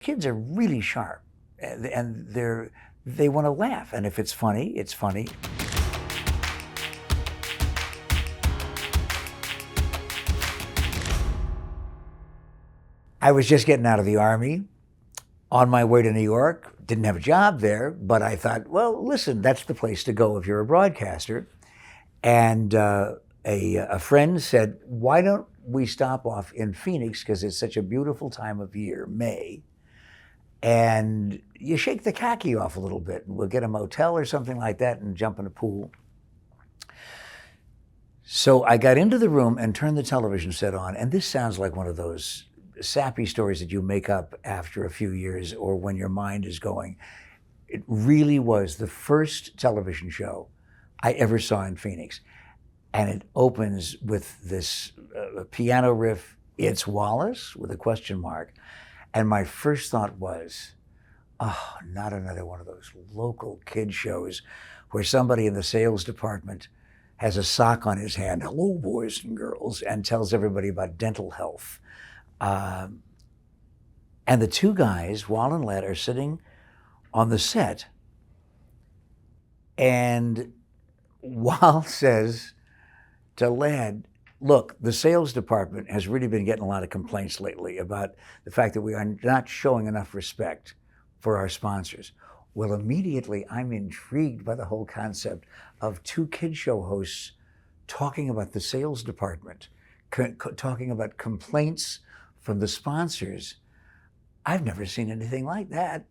Kids are really sharp, and they want to laugh, and if it's funny, it's funny. I was just getting out of the Army, on my way to New York, didn't have a job there, but I thought, well, listen, that's the place to go if you're a broadcaster. And a friend said, why don't we stop off in Phoenix, because it's such a beautiful time of year, May, and you shake the khaki off a little bit, and we'll get a motel or something like that and jump in a pool. So I got into the room and turned the television set on, and this sounds like one of those sappy stories that you make up after a few years or when your mind is going. It really was the first television show I ever saw in Phoenix. And it opens with this piano riff, "It's Wallace," with a question mark. And my first thought was, oh, not another one of those local kid shows where somebody in the sales department has a sock on his hand, "Hello, boys and girls," and tells everybody about dental health. And the two guys, Wal and Led, are sitting on the set, and Wal says to Led, look, the sales department has really been getting a lot of complaints lately about the fact that we are not showing enough respect for our sponsors. Well, immediately I'm intrigued by the whole concept of two kid show hosts talking about the sales department, talking about complaints from the sponsors. I've never seen anything like that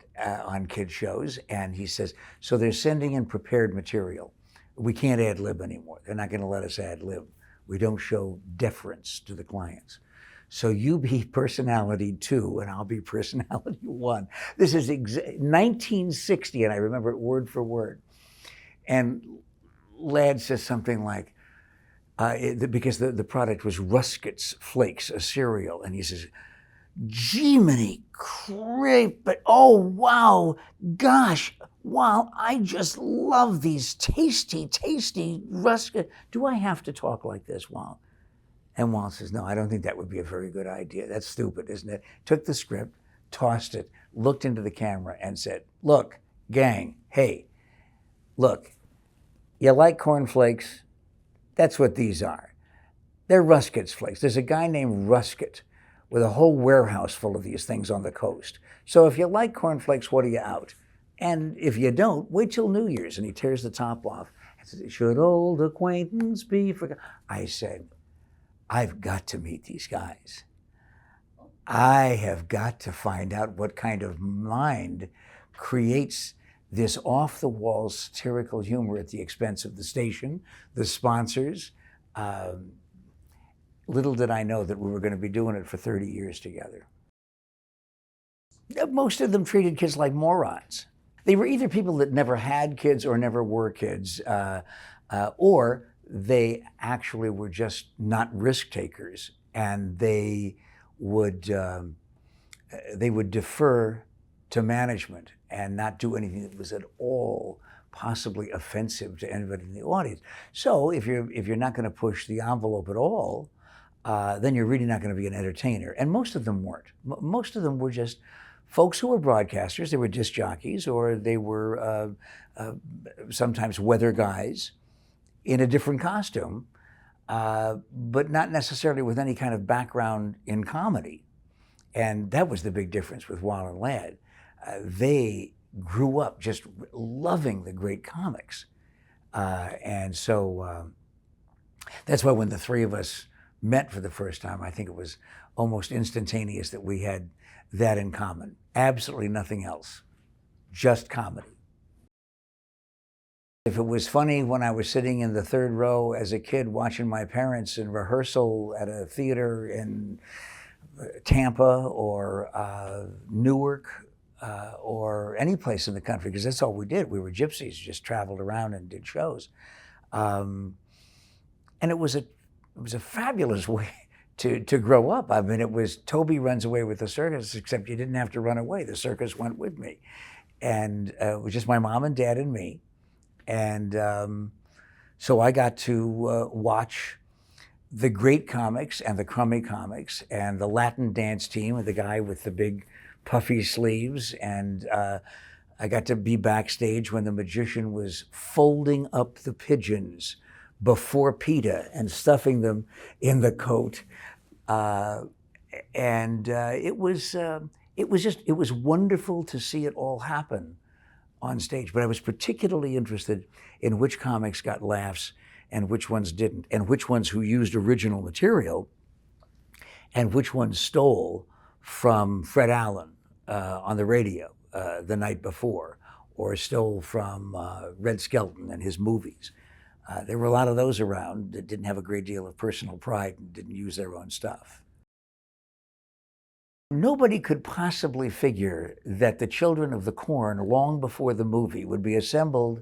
on kid shows. And he says, so they're sending in prepared material. We can't ad lib anymore. They're not going to let us ad lib. We don't show deference to the clients. So you be personality 2 and I'll be personality 1. This is 1960, and I remember it word for word. And Lad says something like, because the product was Ruskets Flakes, a cereal, and he says, "Jiminy crepe, but oh wow, gosh, wow, I just love these tasty, tasty Ruskets. Do I have to talk like this, Wal?" And Wal says, "No, I don't think that would be a very good idea. That's stupid, isn't it?" Took the script, tossed it, looked into the camera and said, "Look, gang, hey, look, you like cornflakes? That's what these are. They're Ruskets flakes. There's a guy named Rusket with a whole warehouse full of these things on the coast. So if you like cornflakes, what are you out? And if you don't, wait till New Year's." And he tears the top off and says, "Should old acquaintance be forgotten?" I said, I've got to meet these guys. I have got to find out what kind of mind creates this off-the-wall satirical humor at the expense of the station, the sponsors. Little did I know that we were going to be doing it for 30 years together. Most of them treated kids like morons. They were either people that never had kids or never were kids, or they actually were just not risk takers, and they would defer to management and not do anything that was at all possibly offensive to anybody in the audience. So if you're not going to push the envelope at all, then you're really not going to be an entertainer. And most of them weren't. Most of them were just folks who were broadcasters. They were disc jockeys, or they were sometimes weather guys in a different costume, but not necessarily with any kind of background in comedy. And that was the big difference with Wal and Lad. They grew up just loving the great comics. And so that's why when the three of us met for the first time, I think it was almost instantaneous that we had that in common. Absolutely nothing else, just comedy. If it was funny when I was sitting in the third row as a kid watching my parents in rehearsal at a theater in Tampa or Newark or any place in the country, because that's all we did. We were gypsies, just traveled around and did shows. And it was a fabulous way to grow up. I mean, it was Toby runs away with the circus, except you didn't have to run away. The circus went with me. And it was just my mom and dad and me. And so I got to watch the great comics and the crummy comics and the Latin dance team with the guy with the big puffy sleeves, and I got to be backstage when the magician was folding up the pigeons before PETA and stuffing them in the coat. It was wonderful to see it all happen on stage. But I was particularly interested in which comics got laughs and which ones didn't, and which ones who used original material and which ones stole from Fred Allen on the radio the night before, or stole from Red Skelton and his movies. There were a lot of those around that didn't have a great deal of personal pride and didn't use their own stuff. Nobody could possibly figure that the Children of the Corn, long before the movie, would be assembled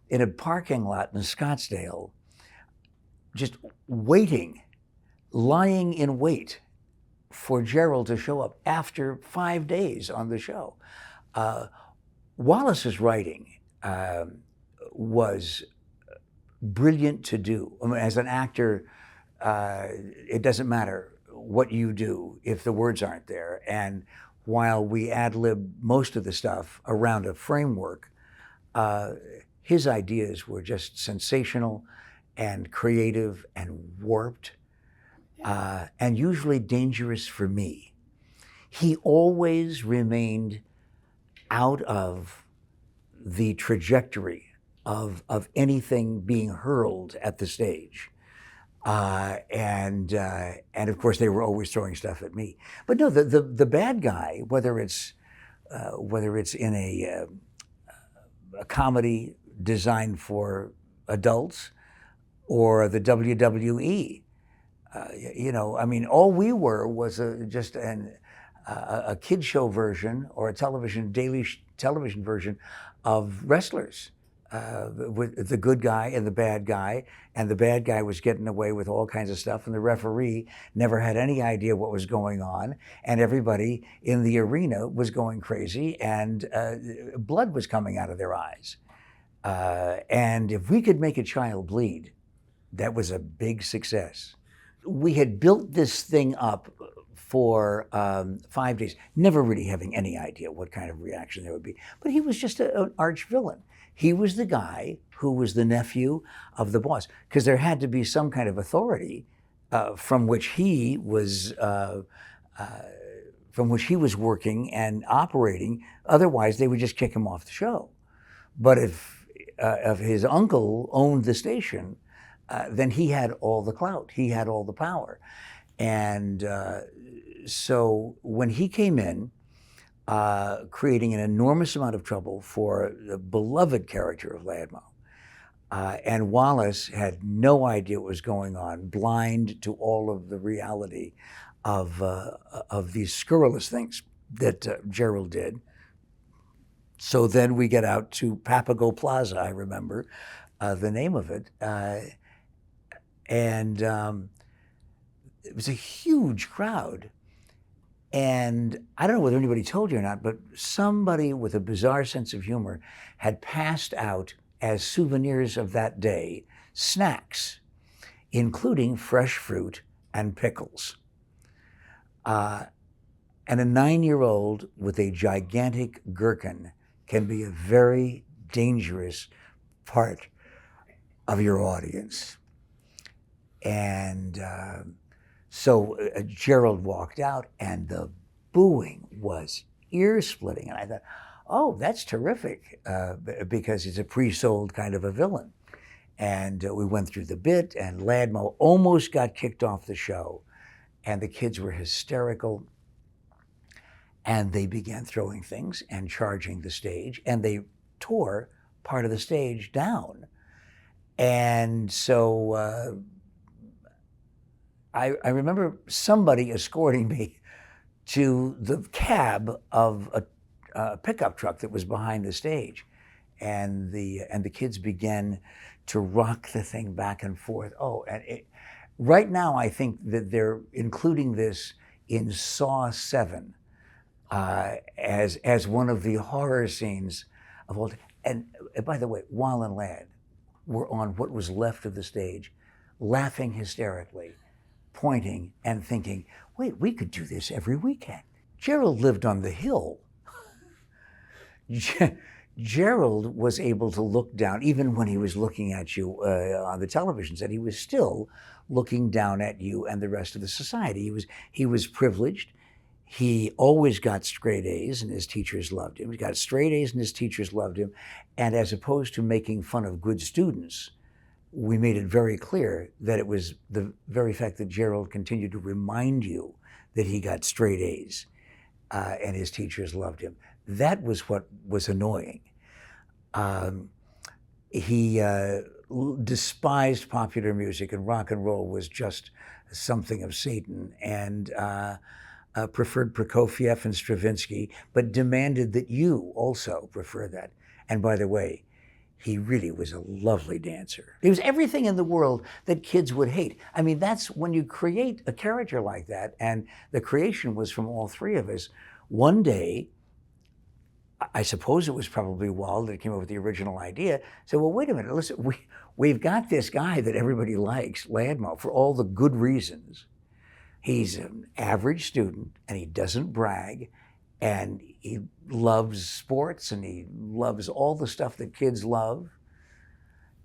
in a parking lot in Scottsdale, just waiting, lying in wait for Gerald to show up after 5 days on the show. Wallace's writing was brilliant to do. I mean, as an actor, it doesn't matter what you do if the words aren't there. And while we ad-lib most of the stuff around a framework, his ideas were just sensational and creative and warped, and usually dangerous for me. He always remained out of the trajectory of anything being hurled at the stage. And of course they were always throwing stuff at me. But no, the bad guy, whether it's in a comedy designed for adults or the WWE, I mean, all we were was just a kid show version or a daily television version of wrestlers. With the good guy and the bad guy was getting away with all kinds of stuff, and the referee never had any idea what was going on, and everybody in the arena was going crazy, and blood was coming out of their eyes. And if we could make a child bleed, that was a big success. We had built this thing up for 5 days, never really having any idea what kind of reaction there would be. But he was just an arch villain. He was the guy who was the nephew of the boss, because there had to be some kind of authority from which he was working and operating. Otherwise, they would just kick him off the show. But if his uncle owned the station, then he had all the clout. He had all the power. And so when he came in, creating an enormous amount of trouble for the beloved character of Ladmo, and Wallace had no idea what was going on, blind to all of the reality of these scurrilous things that Gerald did. So then we get out to Papago Plaza, I remember the name of it, and it was a huge crowd. And I don't know whether anybody told you or not, but somebody with a bizarre sense of humor had passed out as souvenirs of that day snacks, including fresh fruit and pickles. And a 9-year-old with a gigantic gherkin can be a very dangerous part of your audience. And so Gerald walked out, and the booing was ear-splitting. And I thought, oh, that's terrific, because he's a pre-sold kind of a villain. And we went through the bit, and Ladmo almost got kicked off the show. And the kids were hysterical. And they began throwing things and charging the stage. And they tore part of the stage down. And so I remember somebody escorting me to the cab of a pickup truck that was behind the stage, and the kids began to rock the thing back and forth. Oh, and right now I think that they're including this in Saw 7 as one of the horror scenes of all. And by the way, Wall and Ladd were on what was left of the stage, laughing hysterically, pointing and thinking, wait, we could do this every weekend. Gerald lived on the hill. Gerald was able to look down, even when he was looking at you on the television set, he was still looking down at you and the rest of the society. He was privileged. He always got straight A's and his teachers loved him. He got straight A's and his teachers loved him. And as opposed to making fun of good students, we made it very clear that it was the very fact that Gerald continued to remind you that he got straight A's and his teachers loved him. That was what was annoying. He despised popular music, and rock and roll was just something of Satan, and preferred Prokofiev and Stravinsky, but demanded that you also prefer that. And by the way, he really was a lovely dancer. He was everything in the world that kids would hate. I mean, that's when you create a character like that, and the creation was from all three of us. One day, I suppose it was probably Wald that came up with the original idea, said, well, wait a minute, listen, we've got this guy that everybody likes, Ladmo, for all the good reasons. He's an average student, and he doesn't brag, and he loves sports, and he loves all the stuff that kids love,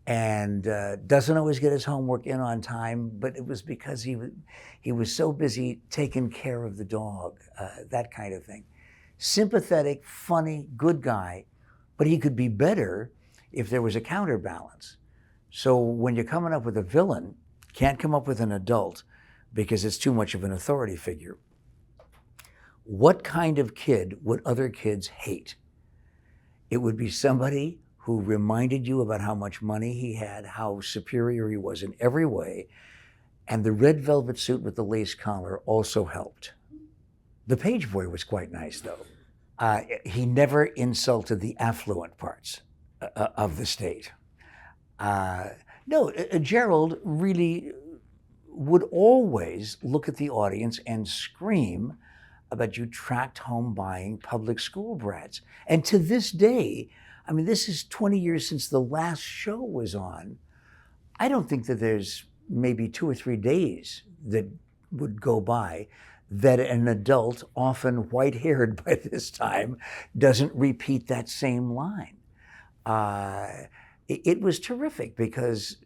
and doesn't always get his homework in on time, but it was because he was so busy taking care of the dog, that kind of thing. Sympathetic, funny, good guy, but he could be better if there was a counterbalance. So when you're coming up with a villain, can't come up with an adult because it's too much of an authority figure. What kind of kid would other kids hate? It would be somebody who reminded you about how much money he had, how superior he was in every way, and the red velvet suit with the lace collar also helped. The page boy was quite nice, though. He never insulted the affluent parts of the state. No, Gerald really would always look at the audience and scream about you tract home buying public school brats. And to this day, I mean, this is 20 years since the last show was on. I don't think that there's maybe 2 or 3 days that would go by that an adult, often white-haired by this time, doesn't repeat that same line. It was terrific because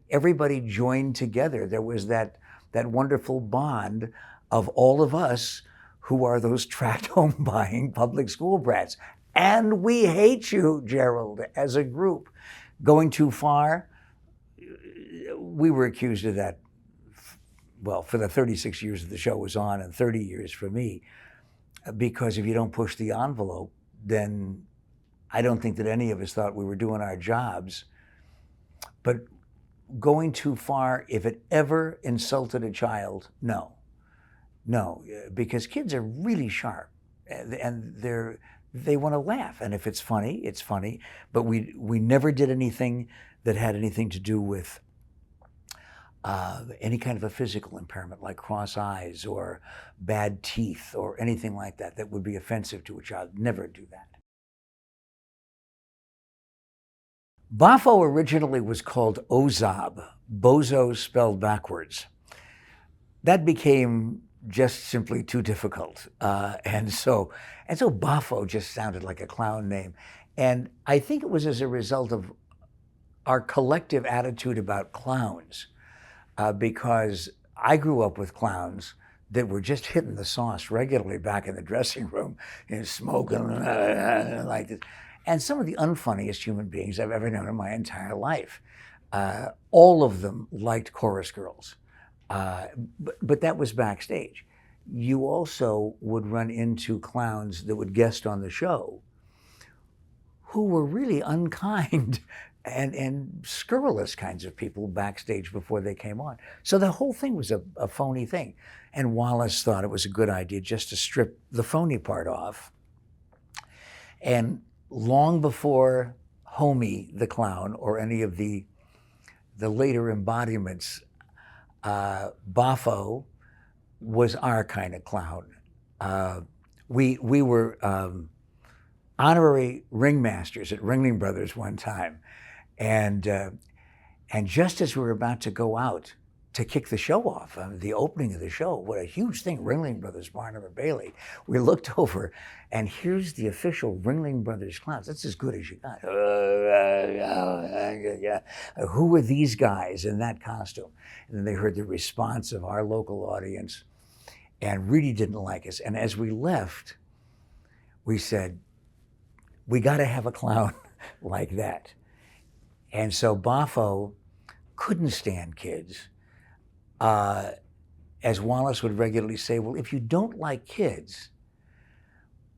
everybody joined together. There was that wonderful bond of all of us who are those tract home buying public school brats. And we hate you, Gerald, as a group. Going too far, we were accused of that, well, for the 36 years that the show was on and 30 years for me, because if you don't push the envelope, then I don't think that any of us thought we were doing our jobs. But going too far, if it ever insulted a child, no, because kids are really sharp, and they want to laugh, and if it's funny, it's funny. But we never did anything that had anything to do with any kind of a physical impairment, like cross eyes or bad teeth or anything like that that would be offensive to a child. Never do that. Baffo originally was called Ozab, bozo spelled backwards. That became just simply too difficult. And so Baffo just sounded like a clown name. And I think it was as a result of our collective attitude about clowns, because I grew up with clowns that were just hitting the sauce regularly back in the dressing room, smoking like this. And some of the unfunniest human beings I've ever known in my entire life. All of them liked chorus girls. But that was backstage. You also would run into clowns that would guest on the show who were really unkind and scurrilous kinds of people backstage before they came on. So the whole thing was a phony thing. And Wallace thought it was a good idea just to strip the phony part off. And long before Homie the clown or any of the later embodiments, Baffo was our kind of clown. We were honorary ringmasters at Ringling Brothers one time, and just as we were about to go out, to kick the show off. The opening of the show, what a huge thing, Ringling Brothers, Barnum and Bailey. We looked over, and here's the official Ringling Brothers clowns. That's as good as you got. Who were these guys in that costume? And then they heard the response of our local audience and really didn't like us. And as we left, we said, we got to have a clown like that. And so Baffo couldn't stand kids. As Wallace would regularly say, well, if you don't like kids,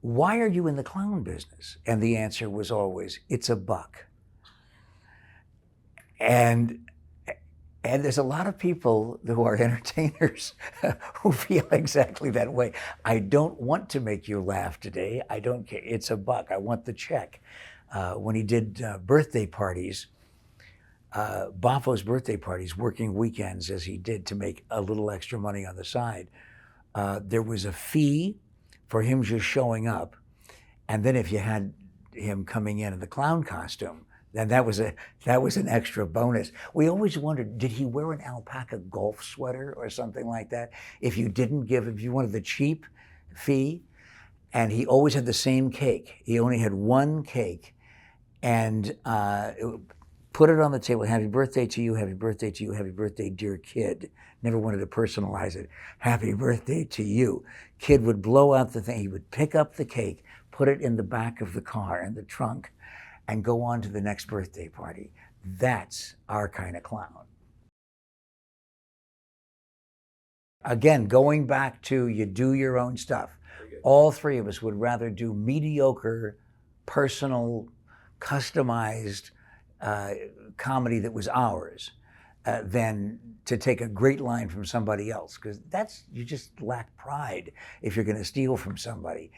why are you in the clown business? And the answer was always, it's a buck. And there's a lot of people who are entertainers who feel exactly that way. I don't want to make you laugh today. I don't care. It's a buck. I want the check. When he did birthday parties, Baffo's birthday parties, working weekends as he did to make a little extra money on the side, there was a fee for him just showing up. And then if you had him coming in the clown costume, then that was an extra bonus. We always wondered, did he wear an alpaca golf sweater or something like that? If you wanted the cheap fee, and he always had the same cake. He only had one cake, and put it on the table. Happy birthday to you, happy birthday to you, happy birthday, dear kid. Never wanted to personalize it. Happy birthday to you. Kid would blow out the thing. He would pick up the cake, put it in the back of the car, in the trunk, and go on to the next birthday party. That's our kind of clown. Again, going back to you do your own stuff. All three of us would rather do mediocre, personal, customized comedy that was ours than to take a great line from somebody else, because you just lack pride if you're going to steal from somebody.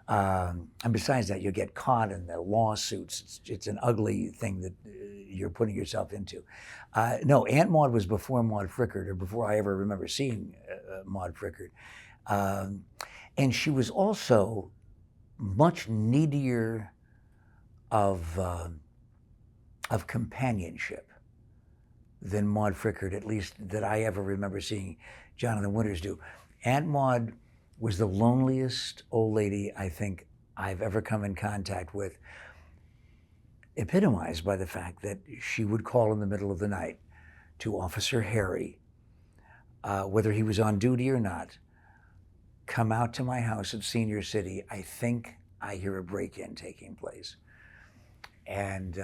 And besides that, you get caught in the lawsuits. It's an ugly thing that you're putting yourself into. No, Aunt Maud was before Maud Frickard, or before I ever remember seeing Maud Frickard. And she was also much needier of companionship than Maud Frickard, at least that I ever remember seeing Jonathan Winters do. Aunt Maud was the loneliest old lady I think I've ever come in contact with, epitomized by the fact that she would call in the middle of the night to Officer Harry, whether he was on duty or not, come out to my house at Senior City. I think I hear a break-in taking place. And,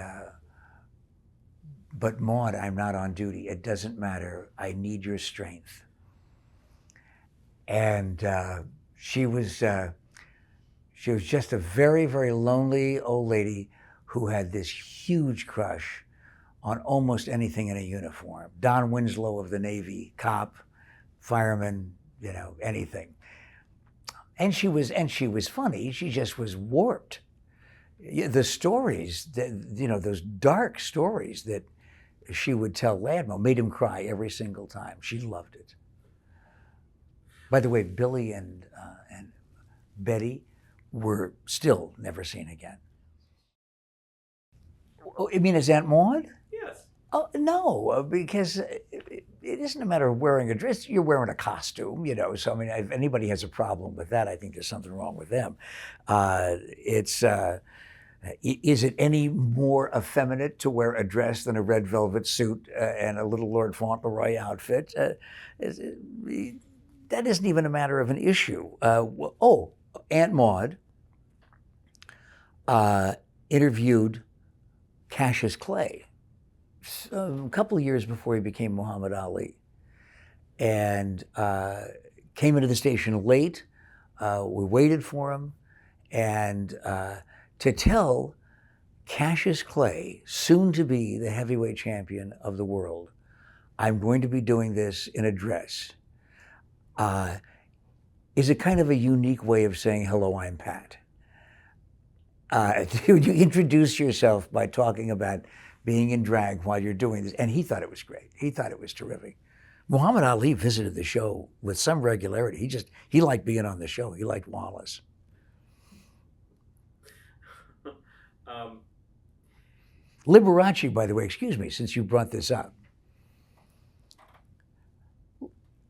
but Maud, I'm not on duty. It doesn't matter. I need your strength. And she was just a very, very lonely old lady who had this huge crush on almost anything in a uniform. Don Winslow of the Navy, cop, fireman, anything. And she was funny. She just was warped. The stories that, those dark stories that she would tell Ladmo made him cry every single time. She loved it. By the way, Billy and Betty were still never seen again. Oh, you mean as Aunt Maud? Yes. Oh, no, because it isn't a matter of wearing a dress. You're wearing a costume, So, I mean, if anybody has a problem with that, I think there's something wrong with them. Is it any more effeminate to wear a dress than a red velvet suit and a little Lord Fauntleroy outfit? That isn't even a matter of an issue. Aunt Maud interviewed Cassius Clay a couple of years before he became Muhammad Ali, and came into the station late. We waited for him, and to tell Cassius Clay, soon to be the heavyweight champion of the world, I'm going to be doing this in a dress, is a kind of a unique way of saying, hello, I'm Pat. You introduce yourself by talking about being in drag while you're doing this. And he thought it was great. He thought it was terrific. Muhammad Ali visited the show with some regularity. He liked being on the show. He liked Wallace. Liberace, by the way, excuse me, since you brought this up.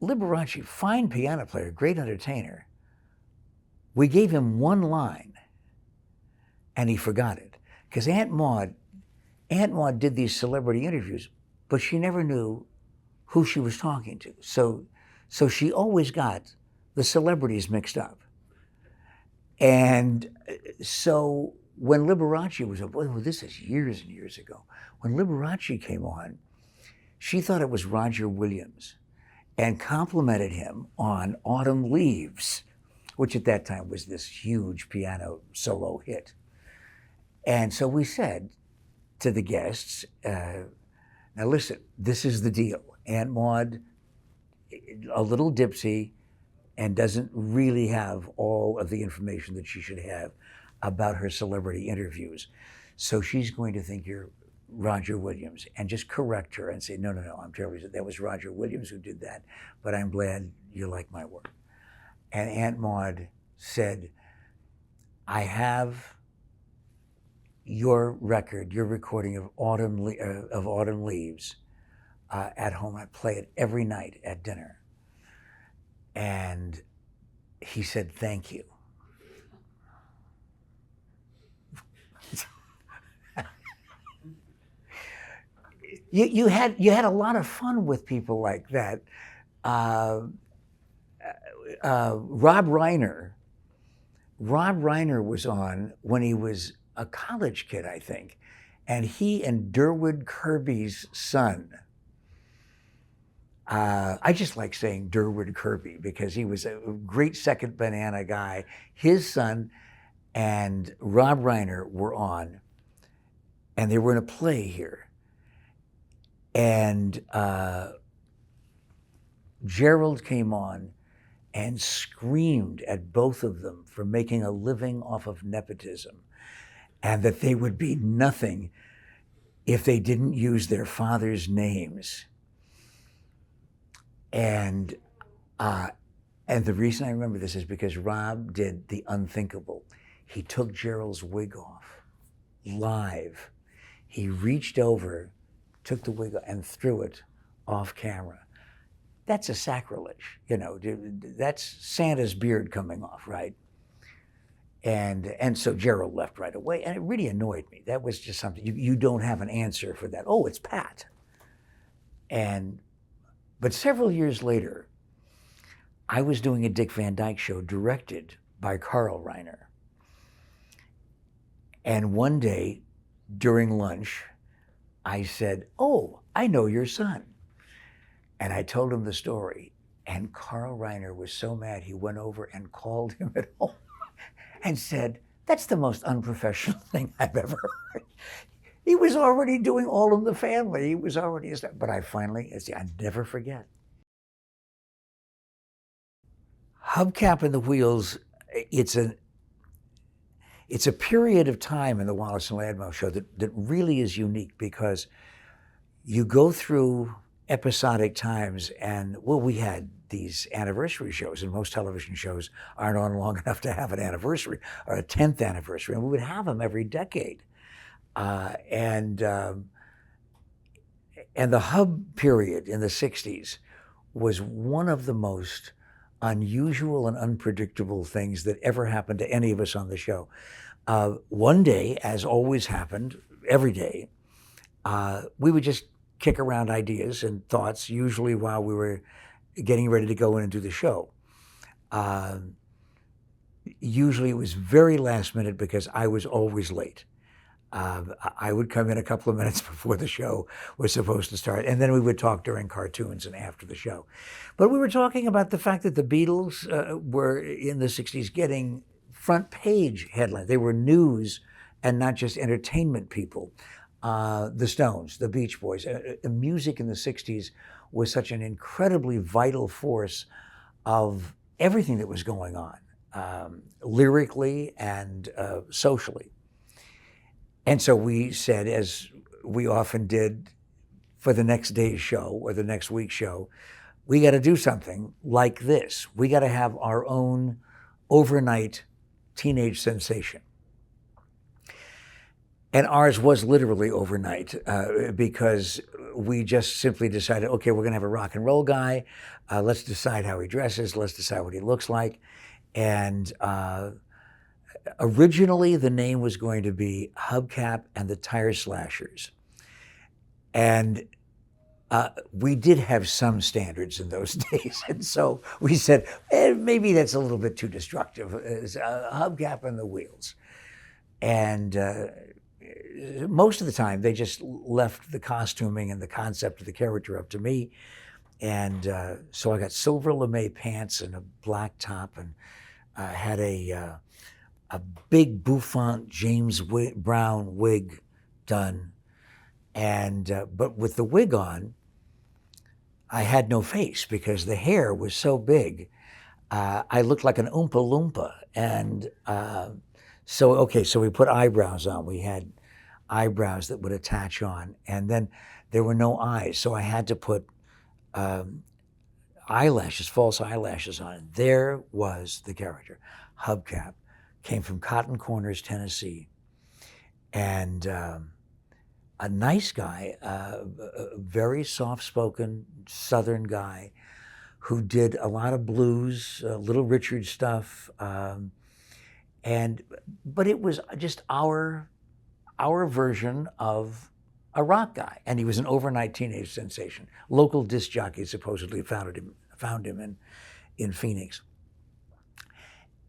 Liberace, fine piano player, great entertainer. We gave him one line and he forgot it. Because Aunt Maud did these celebrity interviews, but she never knew who she was talking to. So she always got the celebrities mixed up. And so when Liberace was up, well, this is years and years ago. When Liberace came on, she thought it was Roger Williams and complimented him on Autumn Leaves, which at that time was this huge piano solo hit. And so we said to the guests, now listen, this is the deal. Aunt Maud, a little dipsy, and doesn't really have all of the information that she should have about her celebrity interviews. So she's going to think you're Roger Williams, and just correct her and say, no, I'm terribly sorry. That was Roger Williams who did that, but I'm glad you like my work. And Aunt Maud said, I have your record, your recording of Autumn Leaves at home. I play it every night at dinner. And he said, thank you. You had a lot of fun with people like that. Rob Reiner was on when he was a college kid, I think, and he and Durward Kirby's son. I just like saying Durward Kirby because he was a great second banana guy. His son and Rob Reiner were on, and they were in a play here. And Gerald came on and screamed at both of them for making a living off of nepotism, and that they would be nothing if they didn't use their father's names. And the reason I remember this is because Rob did the unthinkable. He took Gerald's wig off live. He reached over, took the wig off, and threw it off camera. That's a sacrilege, you know. That's Santa's beard coming off, right? And so Gerald left right away, and it really annoyed me. That was just something, you don't have an answer for that. Oh, it's Pat. But several years later, I was doing a Dick Van Dyke show directed by Carl Reiner. And one day during lunch, I said, oh, I know your son. And I told him the story. And Carl Reiner was so mad, he went over and called him at home and said, that's the most unprofessional thing I've ever heard. He was already doing All in the Family. He was already, but I never forget. Hubcap and the Wheels, it's a period of time in the Wallace and Ladmo show that really is unique because you go through episodic times and, well, we had these anniversary shows, and most television shows aren't on long enough to have an anniversary or a 10th anniversary, and we would have them every decade. And the Hub period in the 60s was one of the most unusual and unpredictable things that ever happened to any of us on the show. One day, as always happened, every day, we would just kick around ideas and thoughts, usually while we were getting ready to go in and do the show. Usually it was very last minute because I was always late. I would come in a couple of minutes before the show was supposed to start, and then we would talk during cartoons and after the show. But we were talking about the fact that the Beatles were in the 60s getting front page headlines. They were news and not just entertainment people. The Stones, the Beach Boys, music in the 60s was such an incredibly vital force of everything that was going on, lyrically and socially. And so we said, as we often did for the next day's show or the next week's show, we got to do something like this. We got to have our own overnight teenage sensation. And ours was literally overnight because we just simply decided, okay, we're going to have a rock and roll guy. Let's decide how he dresses. Let's decide what he looks like. And originally, the name was going to be Hubcap and the Tire Slashers. And we did have some standards in those days. And so we said, maybe that's a little bit too destructive. It's Hubcap and the Wheels. And most of the time, they just left the costuming and the concept of the character up to me. And so I got silver lame pants and a black top, and had a big bouffant James Brown wig done. And but with the wig on, I had no face because the hair was so big. I looked like an Oompa Loompa. And so we put eyebrows on. We had eyebrows that would attach on. And then there were no eyes. So I had to put eyelashes, false eyelashes on. And there was the character. Hubcap came from Cotton Corners, Tennessee. And a nice guy, a very soft-spoken Southern guy who did a lot of blues, Little Richard stuff, but it was just our version of a rock guy, and he was an overnight teenage sensation. Local disc jockeys supposedly found him in Phoenix.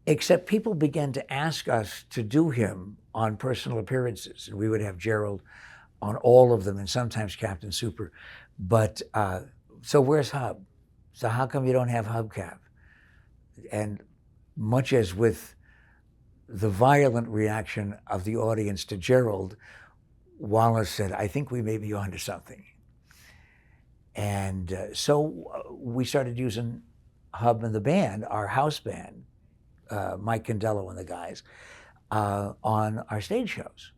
Except people began to ask us to do him on personal appearances, and we would have Gerald on all of them, and sometimes Captain Super. But so where's Hub? So how come you don't have Hubcap? And much as with the violent reaction of the audience to Gerald, Wallace said, I think we may be onto something. And so we started using Hub and the band, our house band, Mike Condello and the guys, on our stage shows.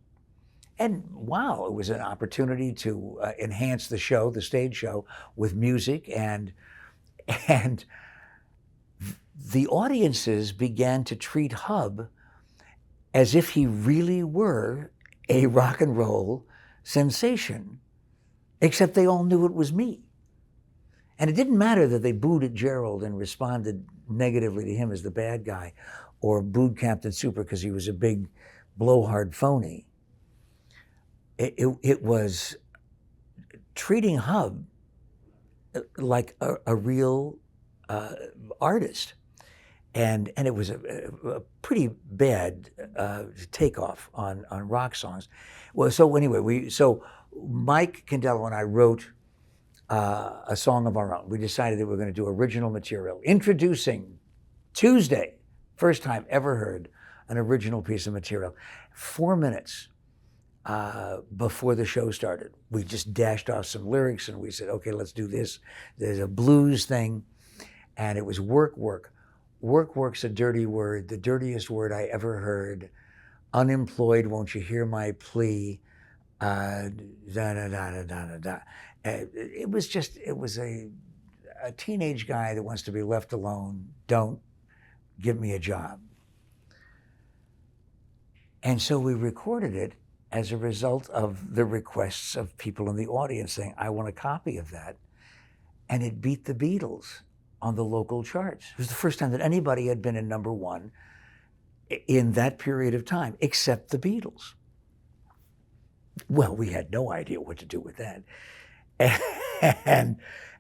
And wow, it was an opportunity to enhance the show, the stage show, with music, and the audiences began to treat Hub as if he really were a rock and roll sensation, except they all knew it was me. And it didn't matter that they booed at Gerald and responded negatively to him as the bad guy, or booed Captain Super because he was a big blowhard phony. It was treating Hub like a real artist. And it was a pretty bad takeoff on rock songs. Well, so anyway, so Mike Condello and I wrote a song of our own. We decided that we were going to do original material. Introducing Tuesday, first time ever heard an original piece of material. 4 minutes before the show started, we just dashed off some lyrics and we said, okay, let's do this. There's a blues thing, and it was work. Work's a dirty word, the dirtiest word I ever heard. Unemployed, won't you hear my plea? It was a teenage guy that wants to be left alone. Don't give me a job. And so we recorded it as a result of the requests of people in the audience saying, I want a copy of that. And it beat the Beatles on the local charts. It was the first time that anybody had been in #1 in that period of time, except the Beatles. Well, we had no idea what to do with that.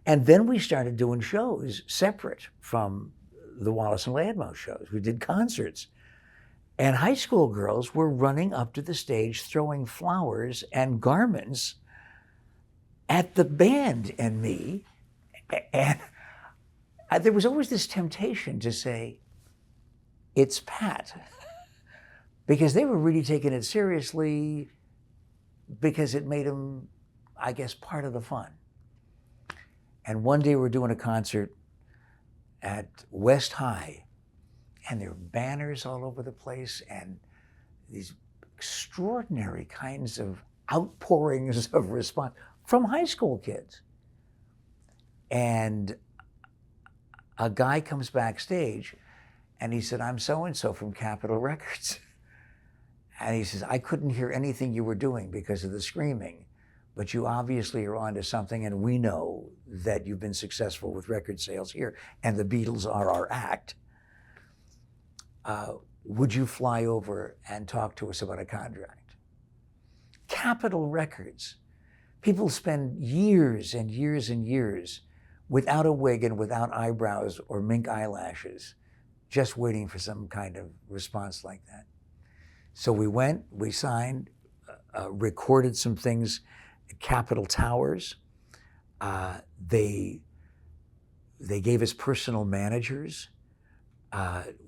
And then we started doing shows separate from the Wallace and Ladmo shows. We did concerts. And high school girls were running up to the stage, throwing flowers and garments at the band and me. And there was always this temptation to say, it's Pat. Because they were really taking it seriously, because it made them, I guess, part of the fun. And one day we're doing a concert at West High, and there were banners all over the place, and these extraordinary kinds of outpourings of response from high school kids. And a guy comes backstage and he said, I'm so-and-so from Capitol Records. And he says, I couldn't hear anything you were doing because of the screaming, but you obviously are onto something, and we know that you've been successful with record sales here, and the Beatles are our act. Would you fly over and talk to us about a contract? Capitol Records. People spend years and years and years without a wig and without eyebrows or mink eyelashes, just waiting for some kind of response like that. So we went, we signed, recorded some things at Capitol Towers. They gave us personal managers,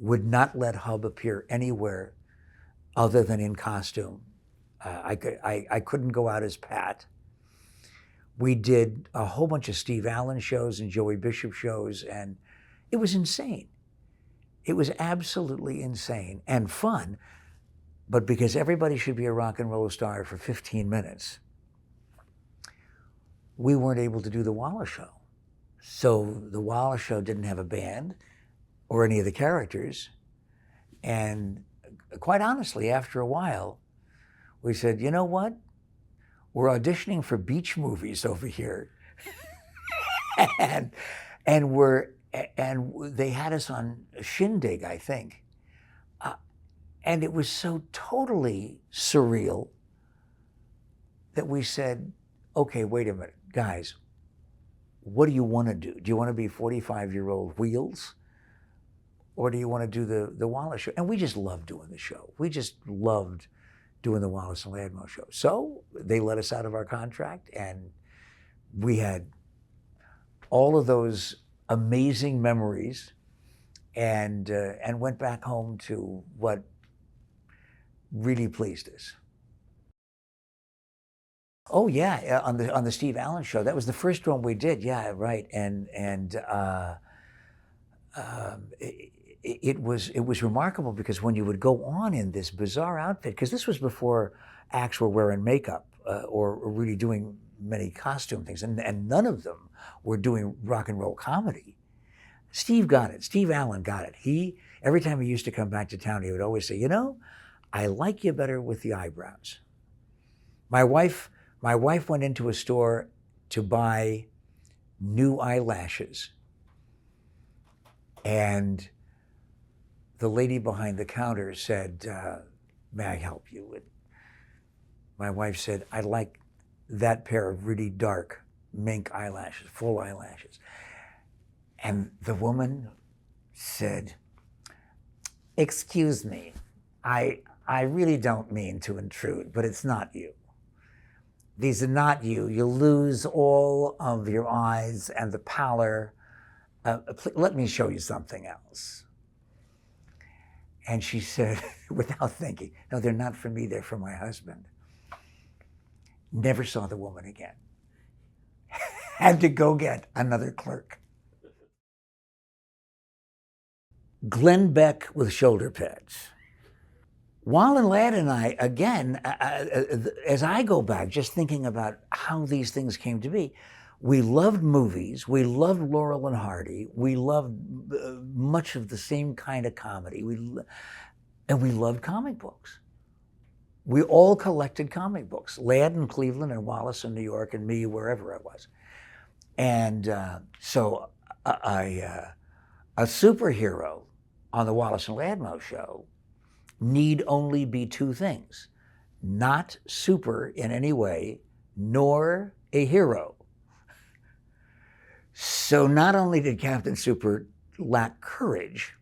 would not let Hub appear anywhere other than in costume. I couldn't go out as Pat. We did a whole bunch of Steve Allen shows and Joey Bishop shows, and it was insane. It was absolutely insane and fun. But because everybody should be a rock and roll star for 15 minutes, we weren't able to do the Wallace Show. So the Wallace Show didn't have a band or any of the characters. And quite honestly, after a while, we said, you know what? We're auditioning for beach movies over here. and they had us on Shindig, I think. And it was so totally surreal that we said, okay, wait a minute, guys, what do you want to do? Do you want to be 45-year-old Wheels? Or do you want to do the Wallace Show? And we just loved doing the show. We just loved doing the Wallace and Ladmo show. So they let us out of our contract, and we had all of those amazing memories, and went back home to what really pleased us. Oh yeah, on the Steve Allen show. That was the first one we did. Yeah, right. And it was remarkable because when you would go on in this bizarre outfit, because this was before acts were wearing makeup or really doing many costume things, and none of them were doing rock and roll comedy. Steve got it. Steve Allen got it. Every time he used to come back to town, he would always say, you know, I like you better with the eyebrows. My wife went into a store to buy new eyelashes, and the lady behind the counter said, may I help you? My wife said, I'd like that pair of really dark mink eyelashes, full eyelashes. And the woman said, excuse me, I really don't mean to intrude, but it's not you. These are not you. You lose all of your eyes and the pallor. Let me show you something else. And she said, without thinking, no, they're not for me, they're for my husband. Never saw the woman again. Had to go get another clerk. Glenn Beck with shoulder pads. Wall and Ladd and I, again, as I go back, just thinking about how these things came to be, we loved movies, we loved Laurel and Hardy, we loved much of the same kind of comedy, and we loved comic books. We all collected comic books, Ladd in Cleveland and Wallace in New York and me wherever I was. And so a superhero on the Wallace and Ladmo show need only be two things: not super in any way, nor a hero. So not only did Captain Super lack courage,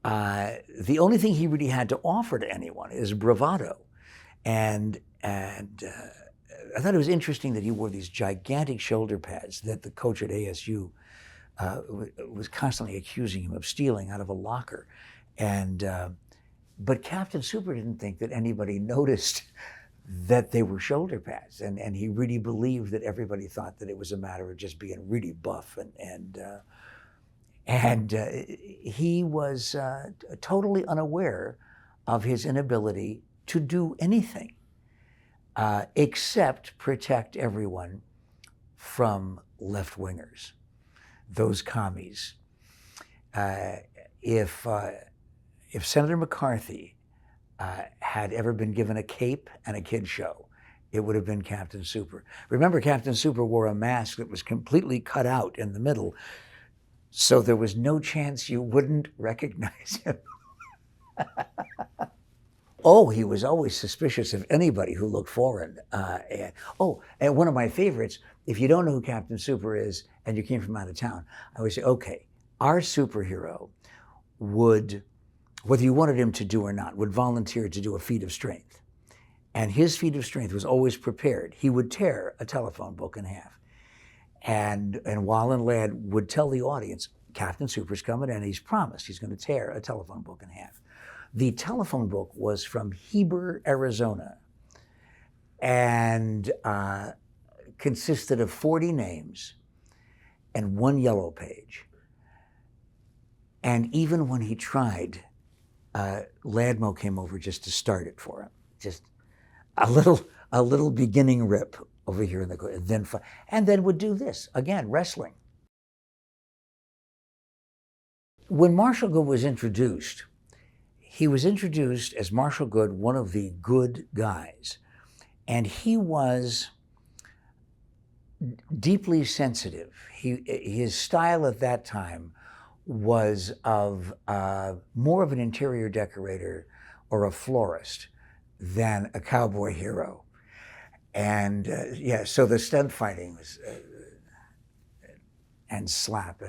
the only thing he really had to offer to anyone is bravado. And I thought it was interesting that he wore these gigantic shoulder pads that the coach at ASU was constantly accusing him of stealing out of a locker. But Captain Super didn't think that anybody noticed that they were shoulder pads, and he really believed that everybody thought that it was a matter of just being really buff, and he was totally unaware of his inability to do anything except protect everyone from left-wingers, those commies. If Senator McCarthy had ever been given a cape and a kid show, it would have been Captain Super. Remember, Captain Super wore a mask that was completely cut out in the middle, so there was no chance you wouldn't recognize him. Oh, he was always suspicious of anybody who looked foreign. And one of my favorites, if you don't know who Captain Super is and you came from out of town, I always say, okay, our superhero would, whether you wanted him to do or not, would volunteer to do a feat of strength. And his feat of strength was always prepared. He would tear a telephone book in half. And Wall and Ladd would tell the audience, Captain Super's coming and he's promised he's going to tear a telephone book in half. The telephone book was from Heber, Arizona, and consisted of 40 names and one yellow page. And even when he tried, Ladmo came over just to start it for him. Just a little beginning rip over here in the corner, and then would do this again, wrestling. When Marshall Good was introduced, he was introduced as Marshall Good, one of the good guys, and he was deeply sensitive. His style at that time was of more of an interior decorator or a florist than a cowboy hero. And so the stunt fighting was and slap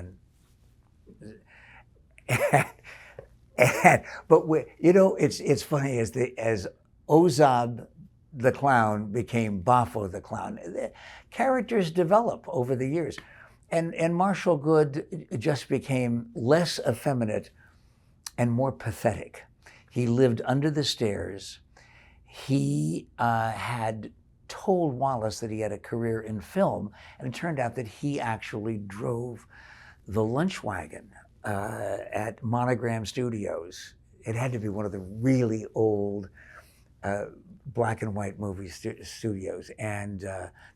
but it's funny, as Ozab the clown became Baffo the clown, the characters develop over the years, and Marshall Good just became less effeminate and more pathetic. He lived under the stairs. He had told Wallace that he had a career in film, and it turned out that he actually drove the lunch wagon at Monogram Studios. It had to be one of the really old black and white movie studios, and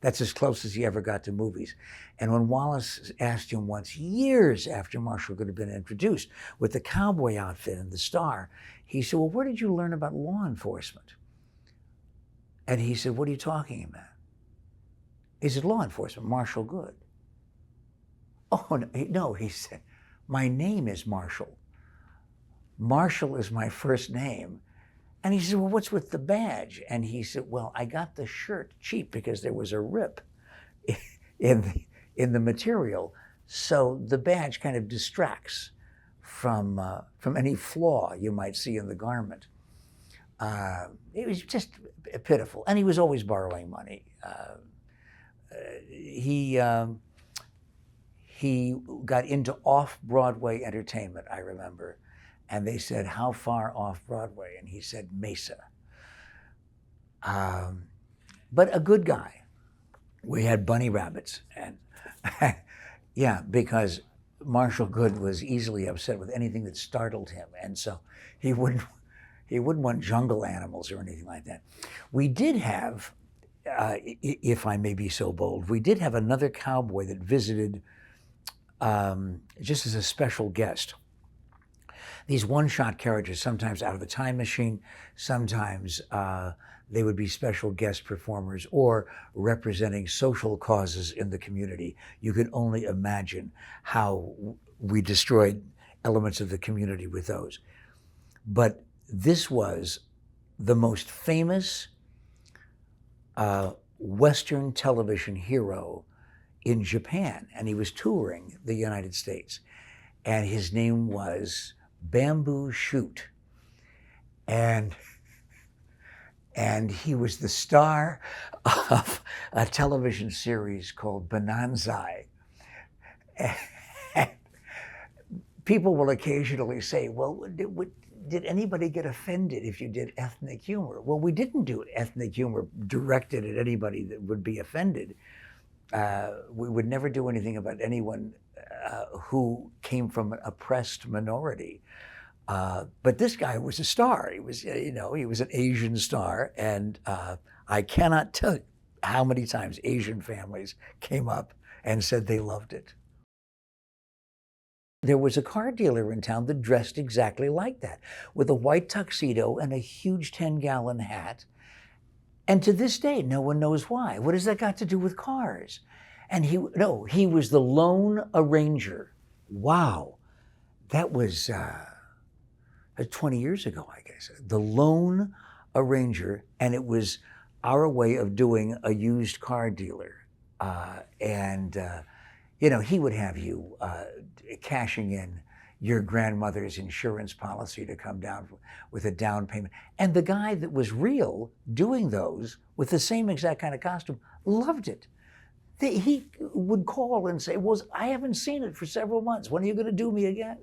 that's as close as he ever got to movies. And when Wallace asked him once, years after Marshall Good had been introduced with the cowboy outfit and the star, he said, well, where did you learn about law enforcement? And he said, what are you talking about? He said, law enforcement, Marshall Good. Oh, no, he said, my name is Marshall. Marshall is my first name. And he said, well, what's with the badge? And he said, well, I got the shirt cheap because there was a rip in the material. So the badge kind of distracts from any flaw you might see in the garment. It was just pitiful. And he was always borrowing money. He got into off-Broadway entertainment, I remember. And they said, how far off Broadway? And he said, Mesa. But a good guy. We had bunny rabbits. And yeah, because Marshall Good was easily upset with anything that startled him. And so he wouldn't want jungle animals or anything like that. We did have, if I may be so bold, we did have another cowboy that visited just as a special guest. These one-shot characters, sometimes out of the time machine, sometimes they would be special guest performers or representing social causes in the community. You could only imagine how we destroyed elements of the community with those. But this was the most famous Western television hero in Japan, and he was touring the United States. And his name was Bamboo Shoot. And he was the star of a television series called Bonanzai. And people will occasionally say, well, did anybody get offended if you did ethnic humor? Well, we didn't do ethnic humor directed at anybody that would be offended. We would never do anything about anyone who came from an oppressed minority. But this guy was a star. He was, he was an Asian star. And I cannot tell you how many times Asian families came up and said they loved it. There was a car dealer in town that dressed exactly like that, with a white tuxedo and a huge 10-gallon hat. And to this day, no one knows why. What has that got to do with cars? And he was the lone arranger. Wow. That was 20 years ago, I guess. The lone arranger, and it was our way of doing a used car dealer. He would have you cashing in your grandmother's insurance policy to come down with a down payment. And the guy that was real doing those with the same exact kind of costume loved it. He would call and say, well, I haven't seen it for several months. When are you going to do me again?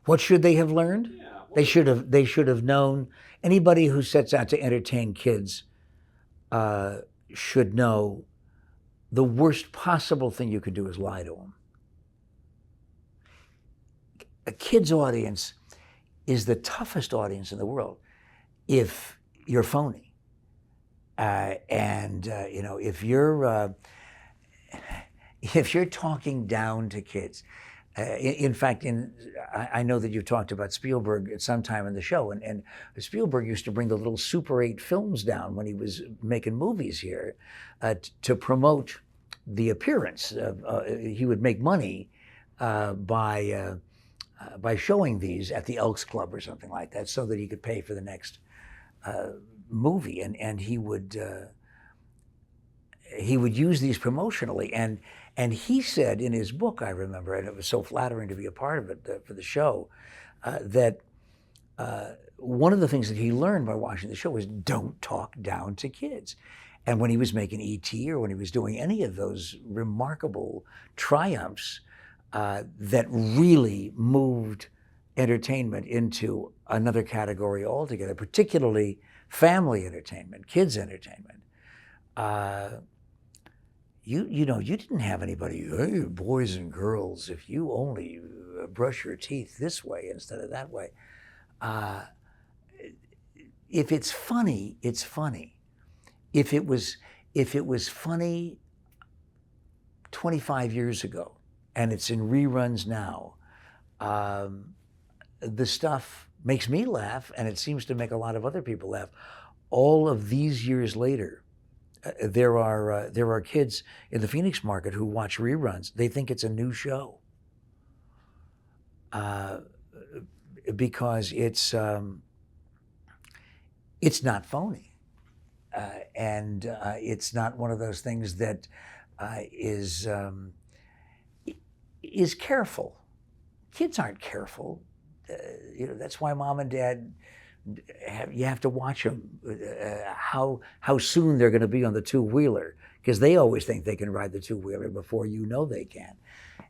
What should they have learned? Yeah, They should have known. Anybody who sets out to entertain kids should know the worst possible thing you could do is lie to them. A kid's audience is the toughest audience in the world if you're phony. If you're talking down to kids, in fact, I know that you've talked about Spielberg at some time in the show, and Spielberg used to bring the little Super 8 films down when he was making movies here to promote the appearance. He would make money by showing these at the Elks Club or something like that, so that he could pay for the next movie, and he would use these promotionally, and he said in his book, I remember, and it was so flattering to be a part of it for the show, that one of the things that he learned by watching the show was don't talk down to kids. And when he was making E.T. or when he was doing any of those remarkable triumphs that really moved entertainment into another category altogether, particularly family entertainment, kids entertainment. You didn't have anybody, hey, boys and girls, if you only brush your teeth this way instead of that way. If it's funny, it's funny. If it was funny 25 years ago and it's in reruns now, the stuff makes me laugh, and it seems to make a lot of other people laugh. All of these years later, there are kids in the Phoenix market who watch reruns. They think it's a new show because it's not phony, and it's not one of those things that is careful. Kids aren't careful. That's why mom and dad, you have to watch them, how soon they're going to be on the two-wheeler, because they always think they can ride the two-wheeler before you know they can.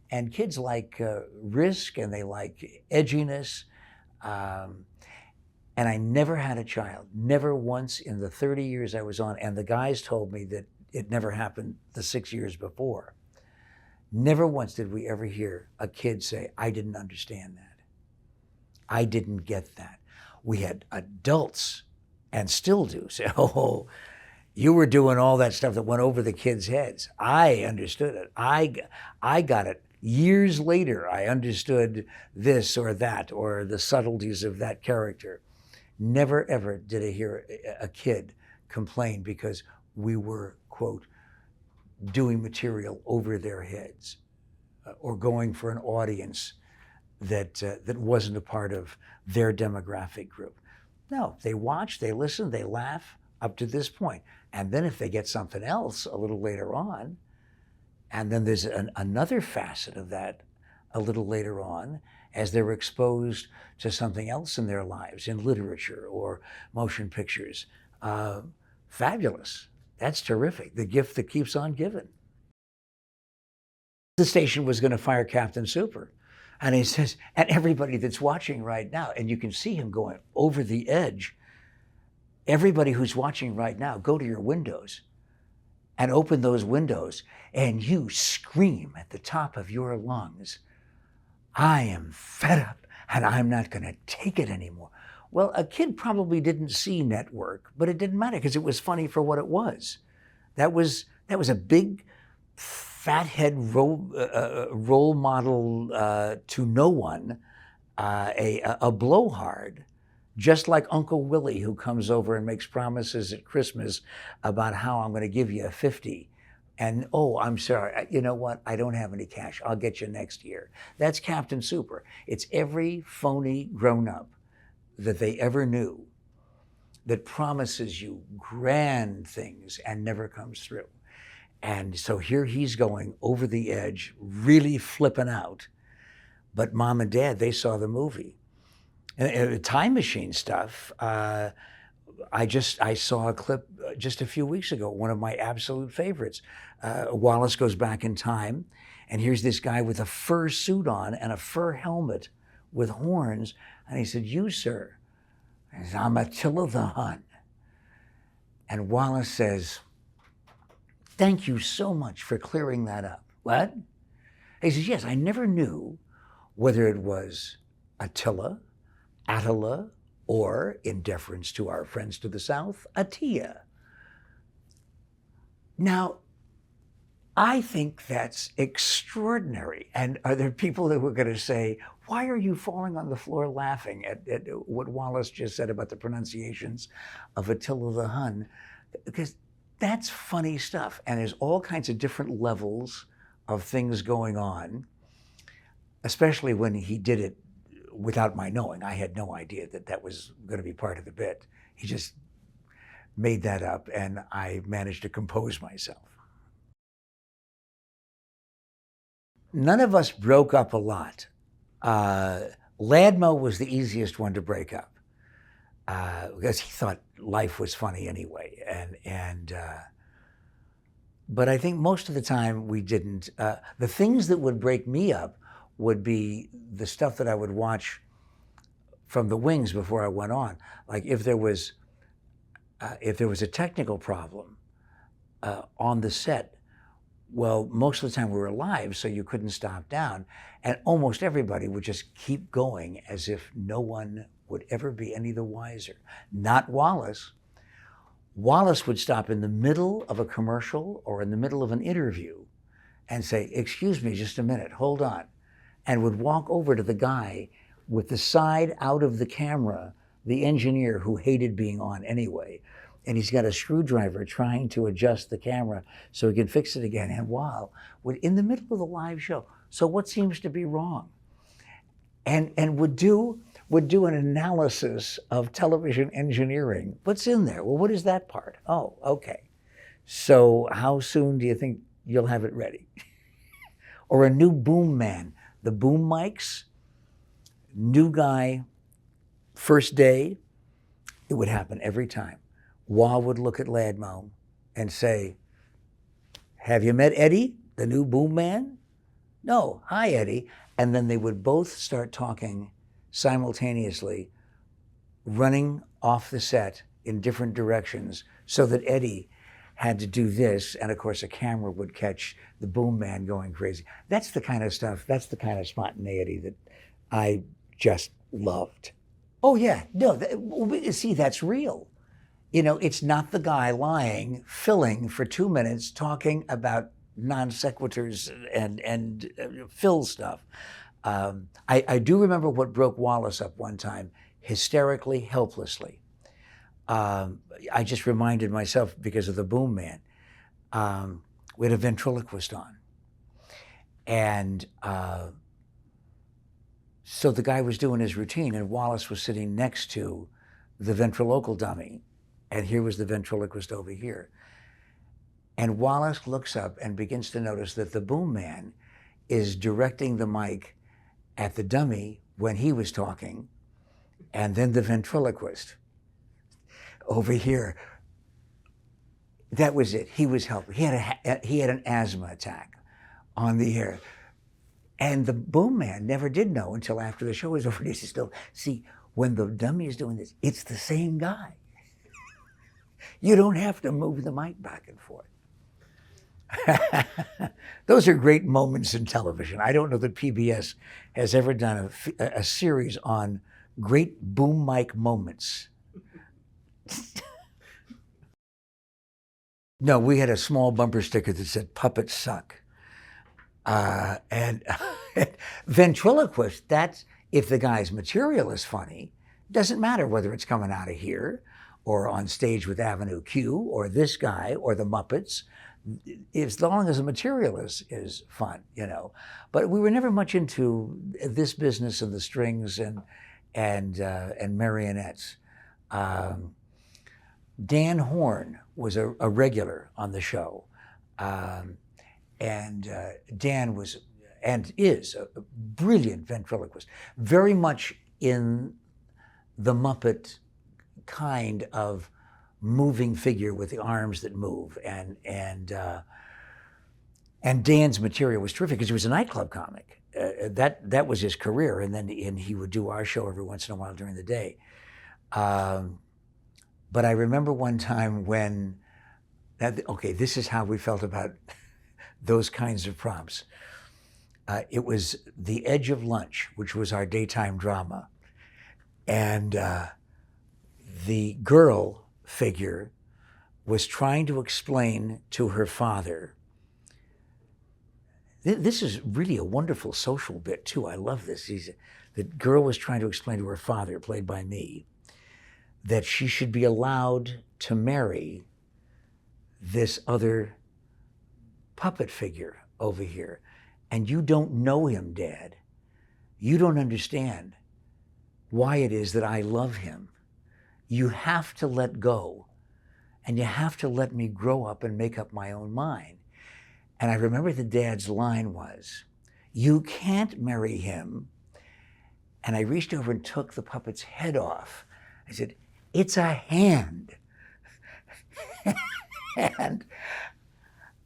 And kids like risk, and they like edginess. And I never had a child, never once in the 30 years I was on, and the guys told me that it never happened the 6 years before. Never once did we ever hear a kid say, I didn't understand that. I didn't get that. We had adults, and still do, say, oh, you were doing all that stuff that went over the kids' heads. I understood it. I got it. Years later, I understood this or that, or the subtleties of that character. Never, ever did I hear a kid complain because we were, quote, doing material over their heads or going for an audience that wasn't a part of their demographic group. No, they watch, they listen, they laugh up to this point. And then if they get something else a little later on, and then there's another facet of that a little later on, as they're exposed to something else in their lives, in literature or motion pictures. Fabulous. That's terrific. The gift that keeps on giving. The station was going to fire Captain Super. And he says, and everybody that's watching right now, and you can see him going over the edge, everybody who's watching right now, go to your windows and open those windows, and you scream at the top of your lungs, I am fed up and I'm not going to take it anymore. Well, a kid probably didn't see Network, but it didn't matter because it was funny for what it was. That was a big fathead role model to no one, a blowhard, just like Uncle Willie, who comes over and makes promises at Christmas about how I'm going to give you a 50. And, oh, I'm sorry, you know what? I don't have any cash. I'll get you next year. That's Captain Super. It's every phony grown-up that they ever knew that promises you grand things and never comes through. And so here he's going over the edge, really flipping out. But Mom and Dad, they saw the movie. And time machine stuff, I saw a clip just a few weeks ago, one of my absolute favorites. Wallace goes back in time, and here's this guy with a fur suit on and a fur helmet with horns. And he said, "You, sir," he says, "I'm Attila the Hun." And Wallace says, "Thank you so much for clearing that up." What? He says, "Yes, I never knew whether it was Attila, or, in deference to our friends to the south, Attia." Now, I think that's extraordinary. And are there people that were going to say, why are you falling on the floor laughing at what Wallace just said about the pronunciations of Attila the Hun? Because that's funny stuff. And there's all kinds of different levels of things going on, especially when he did it without my knowing. I had no idea that that was going to be part of the bit. He just made that up, and I managed to compose myself. None of us broke up a lot. Ladmo was the easiest one to break up because he thought life was funny anyway. But I think most of the time we didn't. The things that would break me up would be the stuff that I would watch from the wings before I went on. Like if there was a technical problem on the set, well, most of the time we were live, so you couldn't stop down. And almost everybody would just keep going as if no one would ever be any the wiser. Not Wallace. Wallace would stop in the middle of a commercial or in the middle of an interview and say, "Excuse me, just a minute, hold on," and would walk over to the guy with the side out of the camera, the engineer who hated being on anyway. And he's got a screwdriver trying to adjust the camera so he can fix it again. And wow, we're in the middle of the live show. So what seems to be wrong? And would do an analysis of television engineering. What's in there? Well, what is that part? Oh, okay. So how soon do you think you'll have it ready? Or a new boom man. The boom mics, new guy, first day, it would happen every time. Wall would look at Ladmo and say, "Have you met Eddie, the new boom man?" "No, hi, Eddie." And then they would both start talking simultaneously, running off the set in different directions so that Eddie had to do this. And of course, a camera would catch the boom man going crazy. That's the kind of stuff, that's the kind of spontaneity that I just loved. Oh yeah, no, see, that's real. You know, it's not the guy lying, filling for 2 minutes, talking about non sequiturs and fill stuff. I do remember what broke Wallace up one time, hysterically, helplessly. I just reminded myself because of the boom man. We had a ventriloquist on. And so the guy was doing his routine, and Wallace was sitting next to the ventriloquial dummy. And here was the ventriloquist over here. And Wallace looks up and begins to notice that the boom man is directing the mic at the dummy when he was talking, and then the ventriloquist over here. That was it. He was helping. He had an asthma attack on the air. And the boom man never did know until after the show was over. He says, "Still, see, when the dummy is doing this, it's the same guy. You don't have to move the mic back and forth." Those are great moments in television. I don't know that PBS has ever done a series on great boom mic moments. No, we had a small bumper sticker that said "Puppets Suck." And ventriloquist, that's, if the guy's material is funny, doesn't matter whether it's coming out of here or on stage with Avenue Q or this guy or the Muppets, as long as the material is fun, you know. But we were never much into this business of the strings and marionettes. Dan Horn was a regular on the show. And Dan was and is a brilliant ventriloquist, very much in the Muppet kind of moving figure with the arms that move. And Dan's material was terrific because he was a nightclub comic. That was his career, and he would do our show every once in a while during the day. But I remember one time when, okay, this is how we felt about those kinds of prompts. It was The Edge of Lunch, which was our daytime drama. And the girl figure was trying to explain to her father. This is really a wonderful social bit, too. I love this. The girl was trying to explain to her father, played by me, that she should be allowed to marry this other puppet figure over here. And you don't know him, Dad. You don't understand why it is that I love him. You have to let go, and you have to let me grow up and make up my own mind. And I remember the dad's line was, you can't marry him. And I reached over and took the puppet's head off. I said, it's a hand. And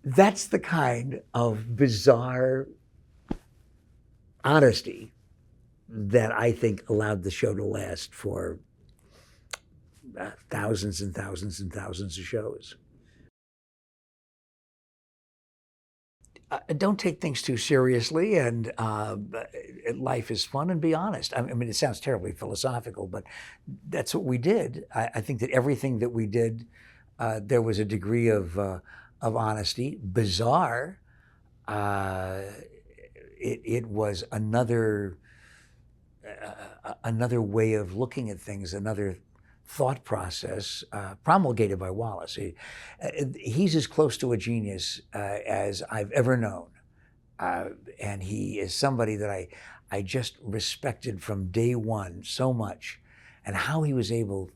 that's the kind of bizarre honesty that I think allowed the show to last for thousands and thousands and thousands of shows. Don't take things too seriously, and life is fun, and be honest. I mean, it sounds terribly philosophical, but that's what we did. I think that everything that we did, there was a degree of honesty. Bizarre. It was another way of looking at things, another thought process promulgated by Wallace. He's as close to a genius as I've ever known. And he is somebody that I just respected from day one so much. And how he was able,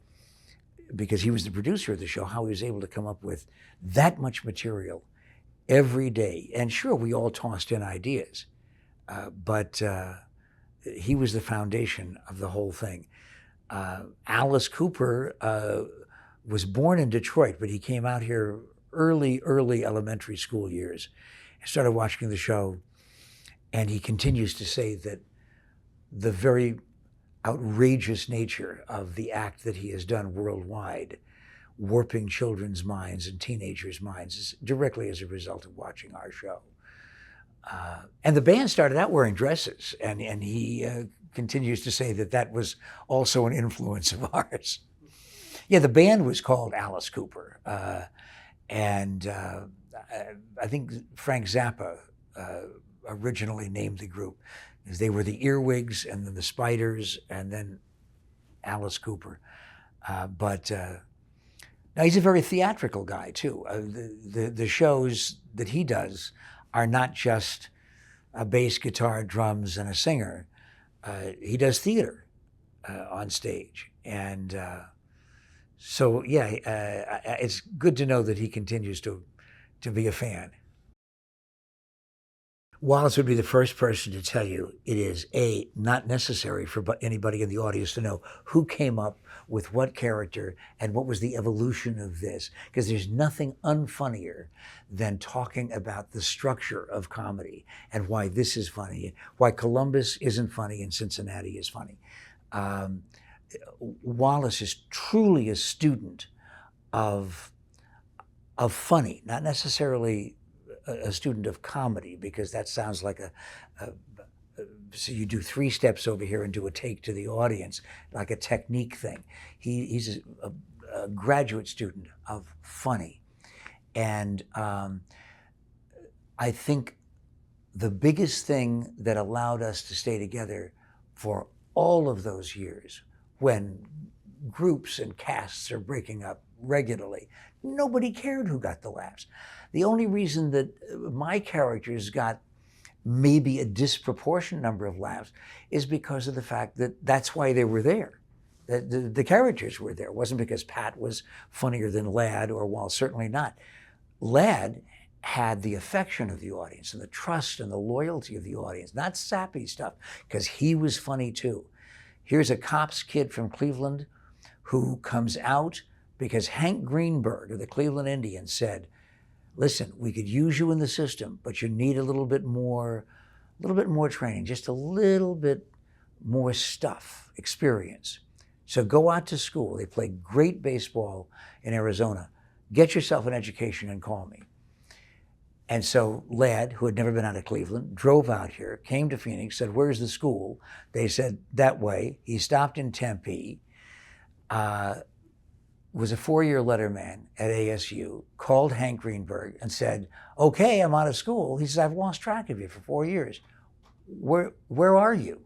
because he was the producer of the show, how he was able to come up with that much material every day. And sure, we all tossed in ideas, but he was the foundation of the whole thing. Alice Cooper was born in Detroit, but he came out here early elementary school years. I started watching the show, and he continues to say that the very outrageous nature of the act that he has done worldwide, warping children's minds and teenagers' minds, is directly as a result of watching our show. And the band started out wearing dresses, and he continues to say that was also an influence of ours. Yeah, the band was called Alice Cooper, and I think Frank Zappa originally named the group, because they were the Earwigs, and then the Spiders, and then Alice Cooper. But now he's a very theatrical guy too. The shows that he does are not just a bass guitar, drums, and a singer. He does theater on stage. And so, yeah, it's good to know that he continues to be a fan. Wallace would be the first person to tell you it is, A, not necessary for anybody in the audience to know who came up with what character and what was the evolution of this, because there's nothing unfunnier than talking about the structure of comedy and why this is funny, why Columbus isn't funny and Cincinnati is funny. Wallace is truly a student of funny, not necessarily a student of comedy, because that sounds like so you do 3 steps over here and do a take to the audience, like a technique thing. He's a graduate student of funny. And I think the biggest thing that allowed us to stay together for all of those years, when groups and casts are breaking up regularly, nobody cared who got the laughs. The only reason that my characters got maybe a disproportionate number of laughs is because of the fact that that's why they were there. The characters were there. It wasn't because Pat was funnier than Lad, or Wall, certainly not. Lad had the affection of the audience and the trust and the loyalty of the audience, not sappy stuff, because he was funny too. Here's a cops kid from Cleveland who comes out because Hank Greenberg of the Cleveland Indians said, listen, we could use you in the system, but you need a little bit more training, just a little bit more stuff, experience. So go out to school. They play great baseball in Arizona. Get yourself an education and call me. And so Lad, who had never been out of Cleveland, drove out here, came to Phoenix, said, where's the school? They said, that way. He stopped in Tempe, was a 4-year letterman at ASU, called Hank Greenberg and said, okay, I'm out of school. He says, I've lost track of you for 4 years. Where are you?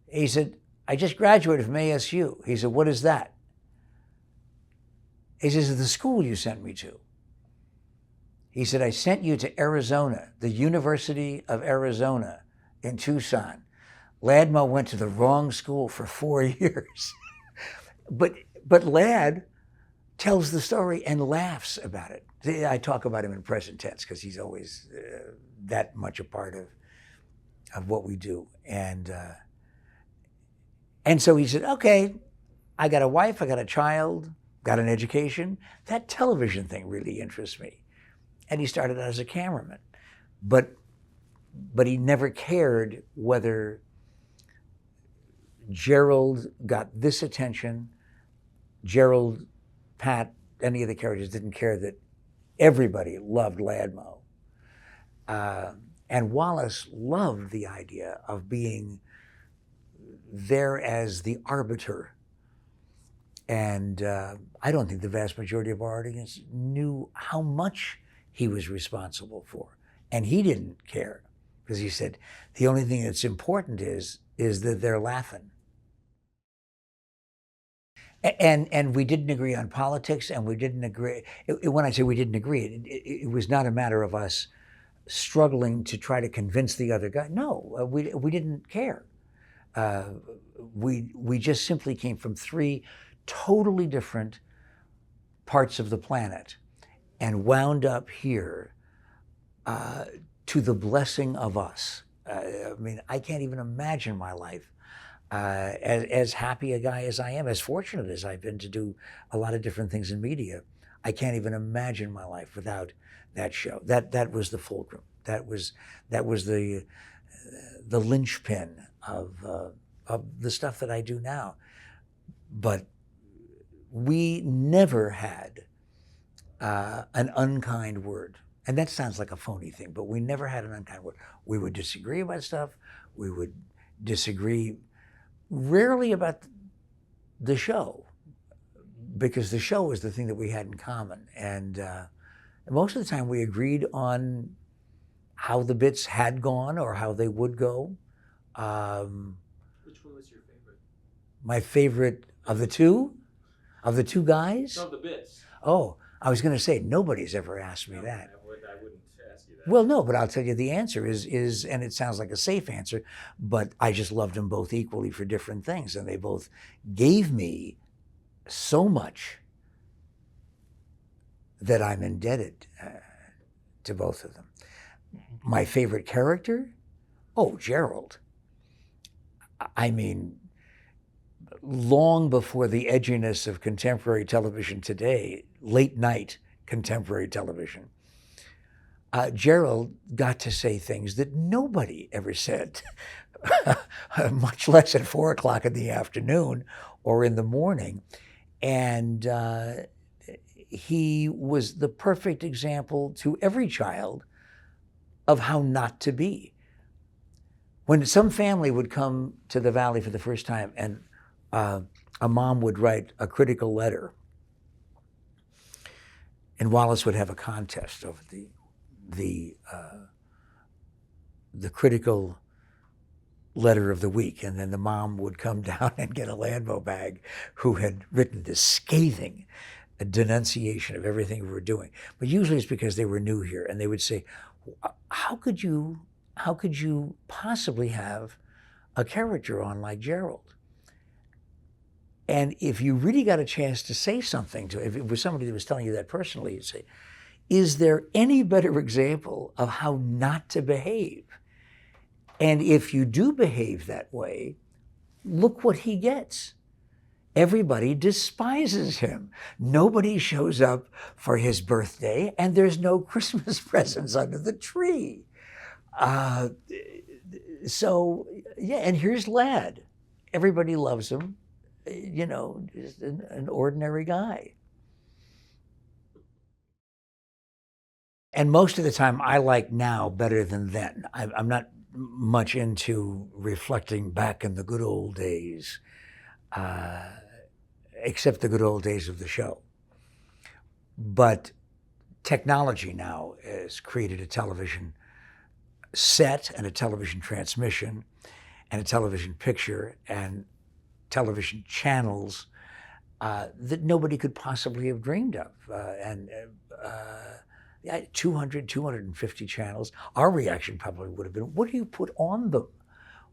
He said, I just graduated from ASU. He said, what is that? He says, the school you sent me to. He said, I sent you to Arizona, the University of Arizona in Tucson. Ladmo went to the wrong school for 4 years. But Lad tells the story and laughs about it. I talk about him in present tense because he's always that much a part of what we do. And so he said, okay, I got a wife, I got a child, got an education. That television thing really interests me. And he started out as a cameraman. But he never cared whether Gerald got this attention. Gerald, Pat, any of the characters didn't care that everybody loved Ladmo. And Wallace loved the idea of being there as the arbiter. And I don't think the vast majority of our audience knew how much he was responsible for. And he didn't care, because he said, the only thing that's important is that they're laughing. And we didn't agree on politics, and we didn't agree. When I say we didn't agree, it was not a matter of us struggling to try to convince the other guy. No, we didn't care. We just simply came from 3 totally different parts of the planet and wound up here to the blessing of us. I mean, I can't even imagine my life as happy a guy as I am, as fortunate as I've been to do a lot of different things in media. I can't even imagine my life without that show. That was the fulcrum. That was the linchpin of the stuff that I do now. But we never had an unkind word. And that sounds like a phony thing, but we never had an unkind word. We would disagree about stuff. We would disagree rarely about the show, because the show was the thing that we had in common. And most of the time we agreed on how the bits had gone or how they would go. Which one was your favorite? My favorite of the two? Of the 2 guys? No, the bits. Oh, I was going to say, nobody's ever asked me that. I wouldn't ask you that. Well, no, but I'll tell you the answer is, and it sounds like a safe answer, but I just loved them both equally for different things. And they both gave me so much that I'm indebted to both of them. My favorite character? Oh, Gerald. I mean, long before the edginess of contemporary television today, late night contemporary television, Gerald got to say things that nobody ever said, much less at 4 o'clock in the afternoon or in the morning. And he was the perfect example to every child of how not to be. When some family would come to the Valley for the first time and a mom would write a critical letter, and Wallace would have a contest over the the critical letter of the week, and then the mom would come down and get a Ladmo bag who had written this scathing denunciation of everything we were doing. But usually it's because they were new here, and they would say, how could you possibly have a character on like Gerald? And if you really got a chance to say something to, if it was somebody that was telling you that personally, you'd say, is there any better example of how not to behave? And if you do behave that way, look what he gets. Everybody despises him. Nobody shows up for his birthday, and there's no Christmas presents under the tree. So, yeah, and here's Lad. Everybody loves him. You know, just an ordinary guy. And most of the time, I like now better than then. I'm not much into reflecting back in the good old days, except the good old days of the show. But technology now has created a television set and a television transmission and a television picture and television channels that nobody could possibly have dreamed of. 200, 250 channels. Our reaction probably would have been, what do you put on them?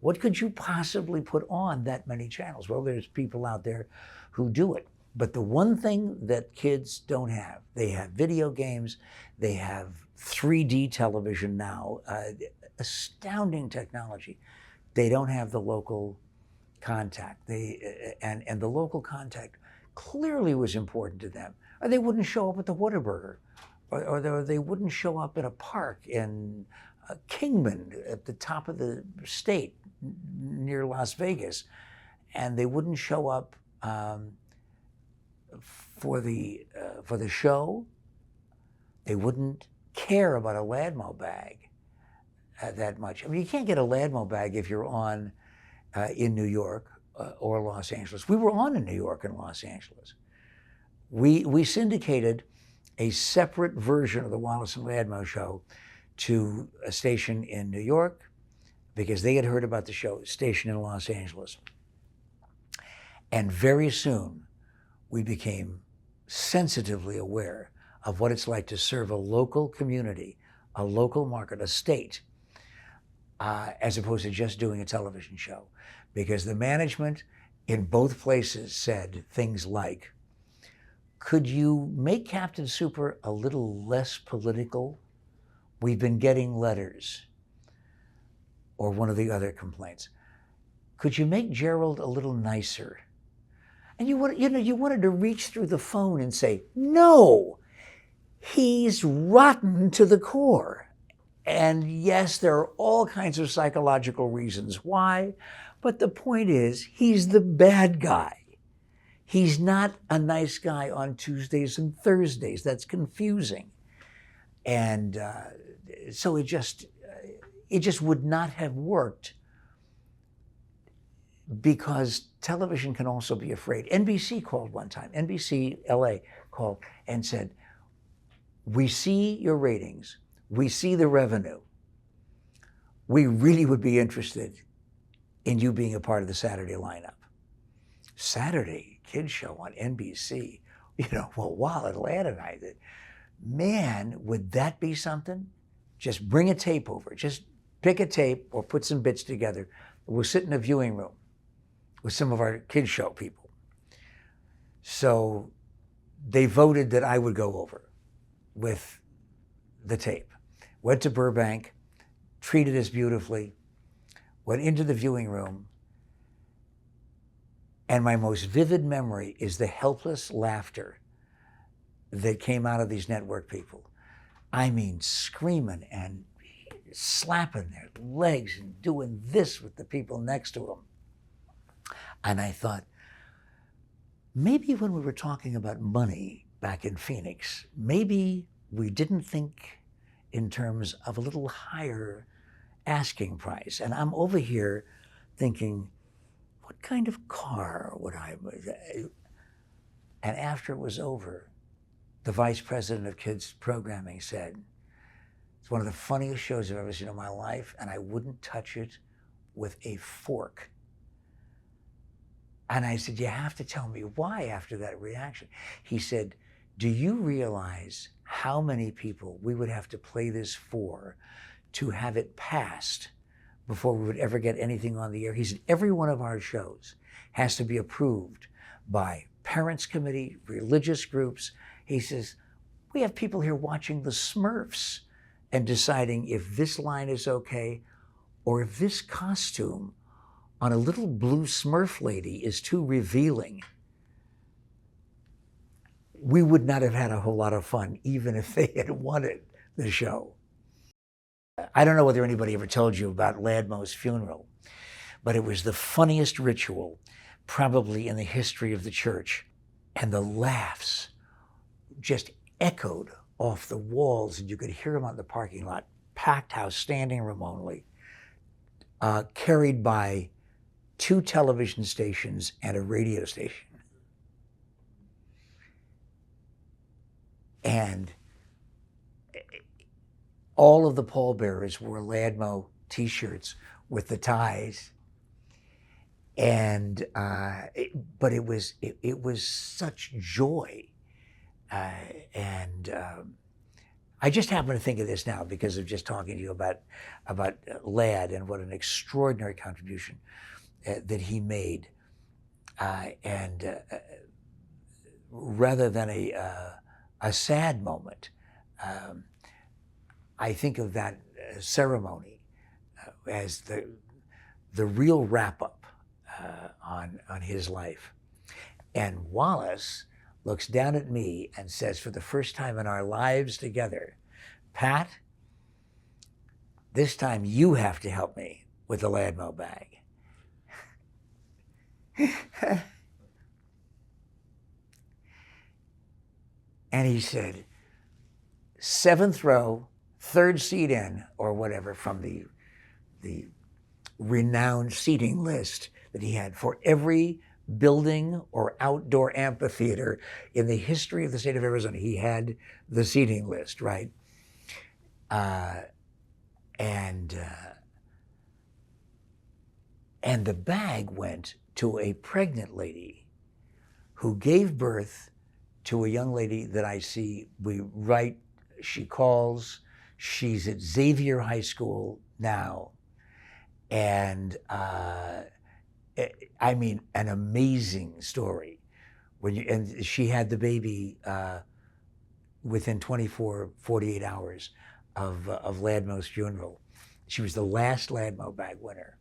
What could you possibly put on that many channels? Well, there's people out there who do it. But the one thing that kids don't have, they have video games, they have 3D television now, astounding technology. They don't have the local contact. And the local contact clearly was important to them. Or they wouldn't show up at the Whataburger, or they wouldn't show up in a park in Kingman at the top of the state near Las Vegas, and they wouldn't show up for the show. They wouldn't care about a Ladmo bag that much. I mean, you can't get a Ladmo bag if you're on in New York or Los Angeles. We were on in New York and Los Angeles. We syndicated a separate version of the Wallace and Ladmo show to a station in New York because they had heard about the show, station in Los Angeles. And very soon, we became sensitively aware of what it's like to serve a local community, a local market, a state, as opposed to just doing a television show. Because the management in both places said things like, could you make Captain Super a little less political? We've been getting letters. Or one of the other complaints. Could you make Gerald a little nicer? And you wanted to reach through the phone and say, no, he's rotten to the core. And yes, there are all kinds of psychological reasons why, but the point is, he's the bad guy. He's not a nice guy on Tuesdays and Thursdays. That's confusing. And so it just would not have worked because television can also be afraid. NBC called one time. NBC LA called and said, we see your ratings. We see the revenue. We really would be interested in you being a part of the Saturday lineup. Saturday kids show on NBC. Well, while Atlanta and I did, man, would that be something? Just bring a tape over. Just pick a tape or put some bits together. We'll sit in a viewing room with some of our kids show people. So they voted that I would go over with the tape. Went to Burbank, treated us beautifully, went into the viewing room, and my most vivid memory is the helpless laughter that came out of these network people. I mean, screaming and slapping their legs and doing this with the people next to them. And I thought, maybe when we were talking about money back in Phoenix, maybe we didn't think in terms of a little higher asking price. And I'm over here thinking, what kind of car would I? And after it was over, the vice president of kids programming said, It's one of the funniest shows I've ever seen in my life, and I wouldn't touch it with a fork. And I said, you have to tell me why after that reaction. He said, do you realize how many people we would have to play this for to have it passed before we would ever get anything on the air? He said, every one of our shows has to be approved by parents committee, religious groups. He says, we have people here watching the Smurfs and deciding if this line is okay or if this costume on a little blue Smurf lady is too revealing. We would not have had a whole lot of fun even if they had wanted the show. I don't know whether anybody ever told you about Ladmo's funeral, but it was the funniest ritual probably in the history of the church. And the laughs just echoed off the walls, and you could hear them out in the parking lot. Packed house, standing room only, carried by 2 television stations and a radio station. And all of the pallbearers wore Ladmo t-shirts with the ties. And but it was such joy, and I just happen to think of this now because of just talking to you about Lad and what an extraordinary contribution that he made, and rather than a sad moment, I think of that ceremony as the real wrap up on his life. And Wallace looks down at me and says, for the first time in our lives together, Pat, this time you have to help me with the Ladmo bag. And he said, 7th row, 3rd seat in, or whatever, from the renowned seating list that he had for every building or outdoor amphitheater in the history of the state of Arizona. He had the seating list, right? And the bag went to a pregnant lady who gave birth to a young lady that I see. She calls, she's at Xavier High School now. And I mean, an amazing story. And she had the baby within 48 hours of Ladmo's funeral. She was the last Ladmo bag winner.